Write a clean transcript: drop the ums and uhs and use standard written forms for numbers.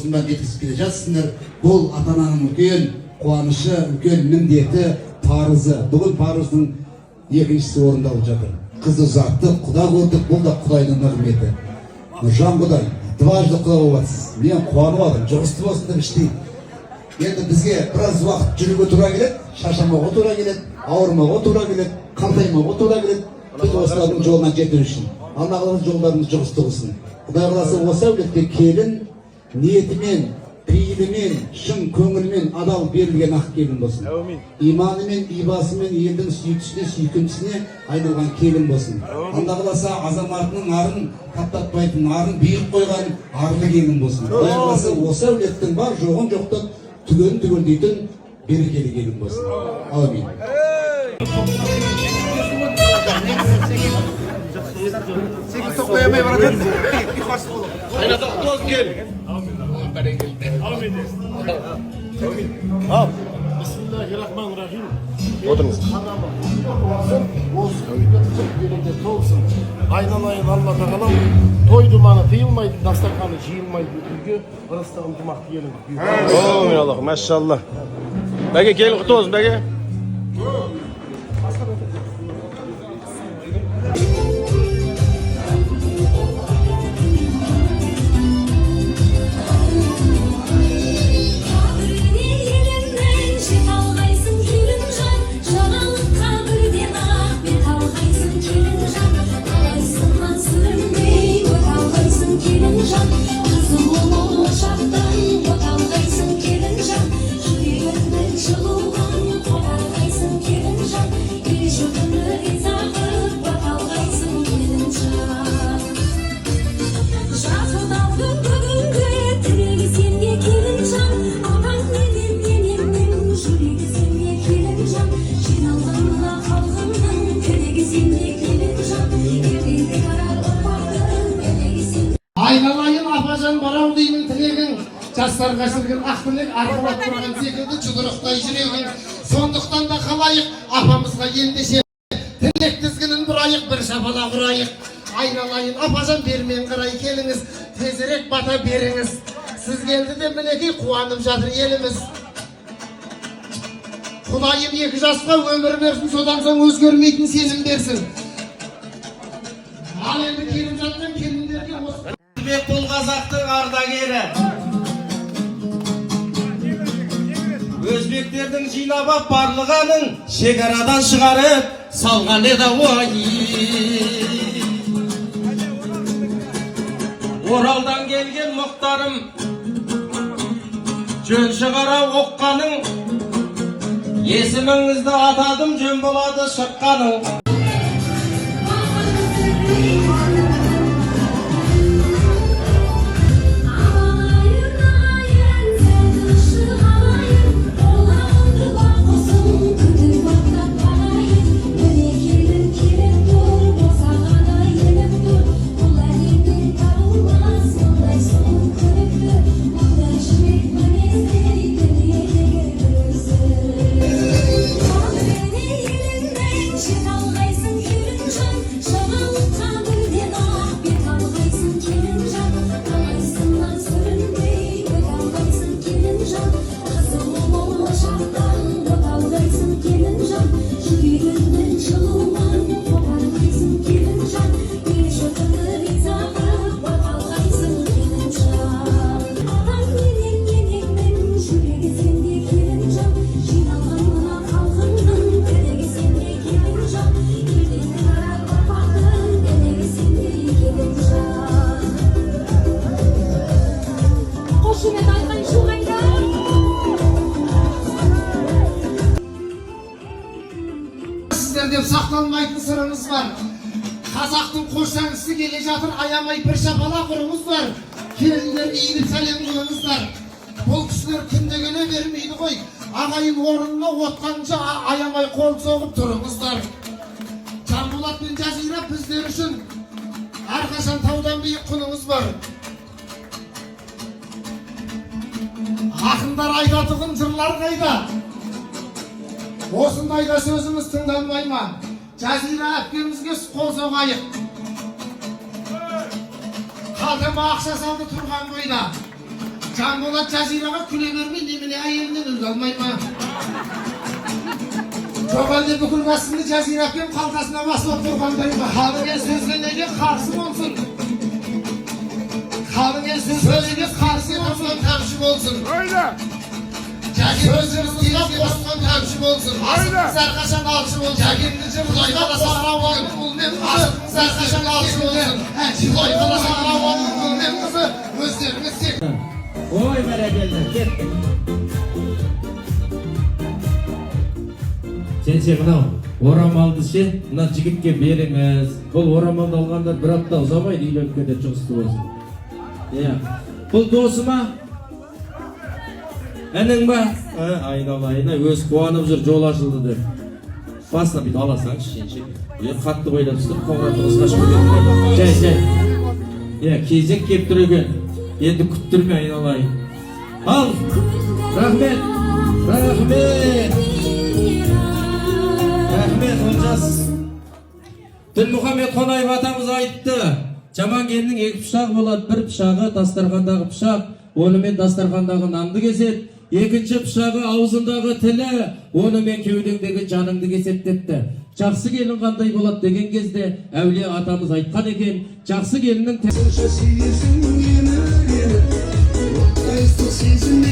осында жеткізіп келе жатсыңдар. Бұл ата-ананың үлкен қуанышы, үлкен міндеті, парызы. Бүгін парыздың екіншісі орындалып жатыр. Қызды ұзаттық, құда көрдік, бұл да Құдайдың нығметі. Нұржан Құдай, дважды құда боласыз. Мен қуанып алдым, жұғысты болсын деп іштей. Енді бізге біраз уақыт жүруге тура келеді, шаршамауға тура келеді, ауырмауға тура келеді, қалтаймауға тура келеді. Біз осылардың жолынан жету үшін. Алла қаласа жолдарымыз жұғысты болсын. Құдай қаласа осы әулетке келін ниетімен, пейілімен, шын көңілмен адал берілген ақ келін болсын. Иманымен, ибасымен, елдің сүйіктісіне, сүйкімсіне айналған келін болсын. Алла қаласа азаматының арын таптатпайтын, арын биік қойған арлы келін болсын. Құдай қаласа осы әулеттің бар жоғын жоқтық түгелін түгелдейтін берекелі келін болсын. Амин. Sekiz toplayamaya bırakın. Yukarısı olur. Aynen toz gel. Al. Bismillahirrahmanirrahim. Oturunuz. Olsun. Aynalayın Allah tağalam. Toy dumanı tıyılmaydı, dastakkanı jiyilmaydı. Ülke ırıstığım cumak diyelim. Amin Allah, maşallah. Belki gel kutu olsun belki. Aynalayın apacan barau deymin tilegin. Жастарға жүрген ақ тілек арқылап тұрған секілді жұдырықтай жүрегің. Сондықтан да қалайық апамызға ендеше тілек тізгінін бұрайық, бір шапалақ ұрайық. Айналайын апажан бермен қарай келіңіз, тезірек бата беріңіз. Сіз келді де мінекей қуанып жатыр еліміз. Құдайым екі жасқа өмір берсін, содан соң өзгермейтін сенім берсін. Ал енді келіп жатқан келіндерге осы Бұл қазақтың ардагері. Өзбектердің жинап ап барлығанын шекарадан шығарып салған еді ой. Оралдан келген мұқтарым жөн шығара оққаның, есіміңізді атадым жөн болады шыққаның. Деп сақталмайтын сырымыз бар. Қазақтың қошанысы келе жатыр, аямай бір шапалақ ұрымыз бар. Келіндер иіліп сәлем қылыңыздар. Бұл кісілер күндегене бермейді ғой. Ағайын орнына отқанша аямай қол соғып тұрыңыздар. Жанболат пен Жазира біздер үшін әрқашан таудан биік құныңыз бар. Ақындар айтатұғын жырлар қайда? Осындайда сөзіміз тыңданбай ма? Жазира әпкемізге қол соғайық. Қалтама ақша салды тұрған бойда. Canbolat Caziraga küle vermeyin demine ayelinden öldü almayma. Çok halde bükülmesini Cazira'nın kalkasına basıp durgandayım. Halingen sözlerine karşım olsun. Halingen sözlerine karşım olsun, karşım olsun. Öyle. Sözümüzde bostan karşım olsun. Sarkaşan alçım olsun. Kulaykala sağlam olun. Sarkaşan alçım olsun. Kulaykala sağlam olun. Gözlerimiz çek. Oy berekeller ket. Сенсе мынау орамалды ше мына жігітке беріңіз. Бұл орамалды алғандар бір апта ұзамайды үйленіп кетеді жұғысты болсын. Бұл досыма әнің ба? Айналайына өз қуанып жүр жол ашылды деп. Басына бүйтіп аласаңыз шенше. Қатты ойлап ұстап қоңыратып қашып кетеді. Жай. Кезек кеп тұр екен. Енді күттірме айналайын. Ал! Рахмет! Рахмет! Рахмет Олжас. Дінмұхамед Қонаев атамыз айтты. Жаман келіннің екі пышағы болады. Бір пышағы дастархандағы пышақ, онымен дастархандағы нанды кеседі. Екінші пышағы аузындағы тілі, онымен кеудеңдегі жаныңды кеседі депті. Жақсы келін қандай болады деген кезде әулие атамыз айтқан екен. Жақсы келіннің Сезім